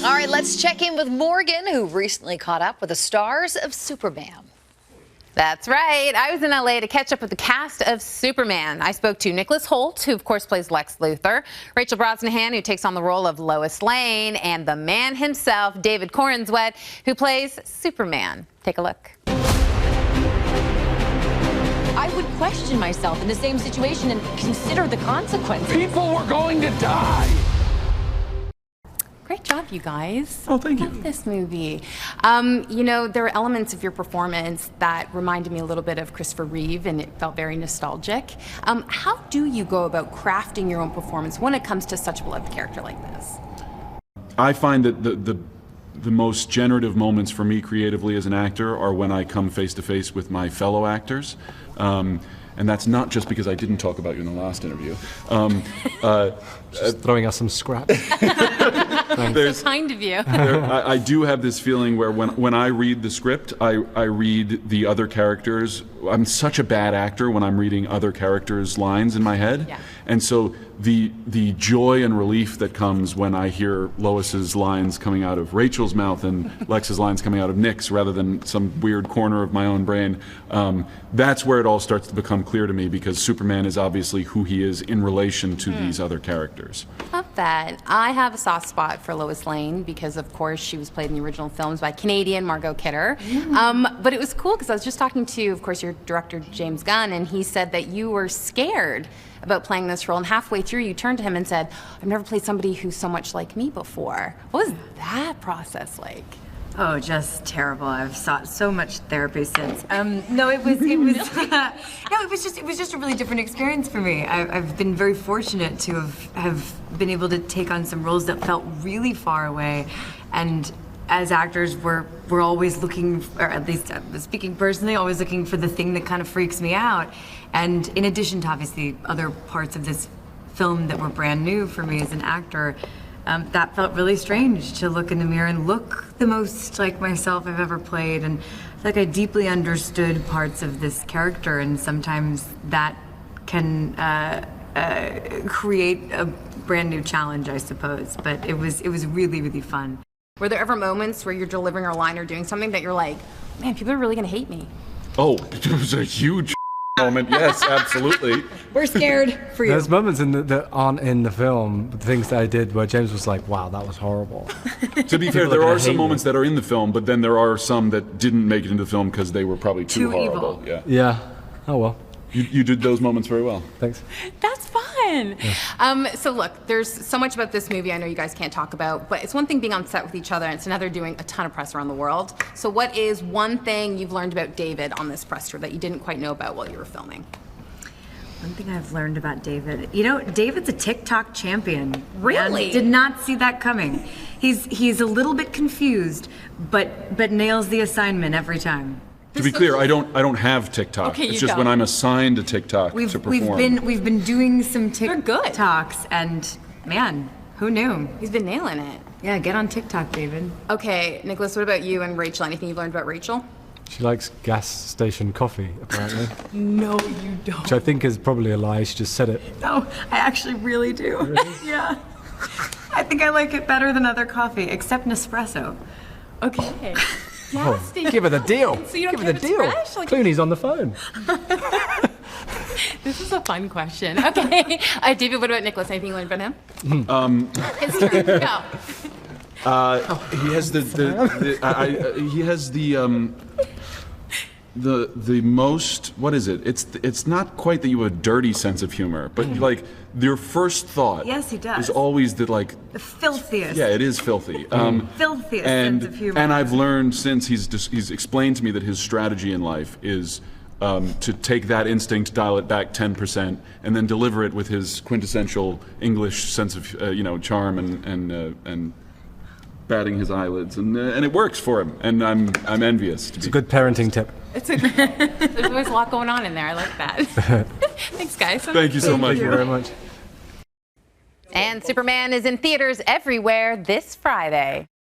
All right, let's check in with Morgan, who recently caught up with the stars of Superman. That's right. I was in LA to catch up with the cast of Superman. I spoke to Nicholas Hoult, who of course plays Lex Luthor, Rachel Brosnahan, who takes on the role of Lois Lane, and the man himself, David Corenswet, who plays Superman. Take a look. I would question myself in the same situation and consider the consequences. People were going to die. Great job, you guys. Oh, thank you. Love this movie. You know, there are elements of your performance that reminded me a little bit of Christopher Reeve, and it felt very nostalgic. How do you go about crafting your own performance when it comes to such a beloved character like this? I find that the most generative moments for me creatively as an actor are when I come face to face with my fellow actors. And that's not just because I didn't talk about you in the last interview. Just throwing us some scraps. So kind of you. I do have this feeling where when I read the script, I read the other characters. I'm such a bad actor when I'm reading other characters' lines in my head. Yeah. And so the joy and relief that comes when I hear Lois's lines coming out of Rachel's mouth and Lex's lines coming out of Nick's rather than some weird corner of my own brain, that's where it all starts to become clear to me, because Superman is obviously who he is in relation to these other characters. Love that. I have a soft spot for Lois Lane because, of course, she was played in the original films by Canadian Margot Kidder. But it was cool because I was just talking to, of course, your director, James Gunn, and he said that you were scared about playing this role, and halfway through you turned to him and said, I've never played somebody who's so much like me before. What was that process like? Oh, just terrible. I've sought so much therapy since. No, it was just a really different experience for me. I've been very fortunate to have been able to take on some roles that felt really far away, and as actors, we're always looking, or at least speaking personally, always looking for the thing that kind of freaks me out. And in addition to obviously other parts of this film that were brand new for me as an actor, that felt really strange to look in the mirror and look the most like myself I've ever played. And I feel like I deeply understood parts of this character, and sometimes that can create a brand new challenge, I suppose. But it was really, really fun. Were there ever moments where you're delivering a line or doing something that you're like, man, people are really gonna hate me? Oh, it was a huge moment. Yes, absolutely. We're scared for you. There's moments that aren't in the film, the things that I did where James was like, wow, that was horrible. To be fair, there are some moments that are in the film, but then there are some that didn't make it into the film because they were probably too horrible. Evil. Yeah. Oh well. You did those moments very well. Thanks. That's fun. Yeah. So look, there's so much about this movie I know you guys can't talk about, but it's one thing being on set with each other, and it's another doing a ton of press around the world. So what is one thing you've learned about David on this press tour that you didn't quite know about while you were filming? One thing I've learned about David, you know, David's a TikTok champion. Really? And did not see that coming. He's a little bit confused, but nails the assignment every time. To be clear, I don't have TikTok. Okay, it's just when I'm assigned a TikTok to perform. We've been doing some TikToks, and man, who knew? He's been nailing it. Yeah, get on TikTok, David. Okay, Nicholas, what about you and Rachel? Anything you've learned about Rachel? She likes gas station coffee, apparently. No, you don't. Which I think is probably a lie. She just said it. No, I actually really do. Really? Yeah. I think I like it better than other coffee, except Nespresso. Okay. Oh, give her the deal. So you don't give her the deal. Like, Clooney's on the phone. This is a fun question. Okay. David, what about Nicholas? Anything you learned about him? His turn. Go. He has he has the most, what is it? It's not quite that you have a dirty sense of humor, but like your first thought. Yes, he does. Is always that like the filthiest. Yeah, it is filthy. Filthiest sense of humor. And I've learned since he's explained to me that his strategy in life is to take that instinct, dial it back 10%, and then deliver it with his quintessential English sense of charm and batting his eyelids, and it works for him, and I'm envious. It's a good parenting tip. There's always a lot going on in there. I like that. Thanks, guys. Thank you so much. Thank you very much. And Superman is in theaters everywhere this Friday.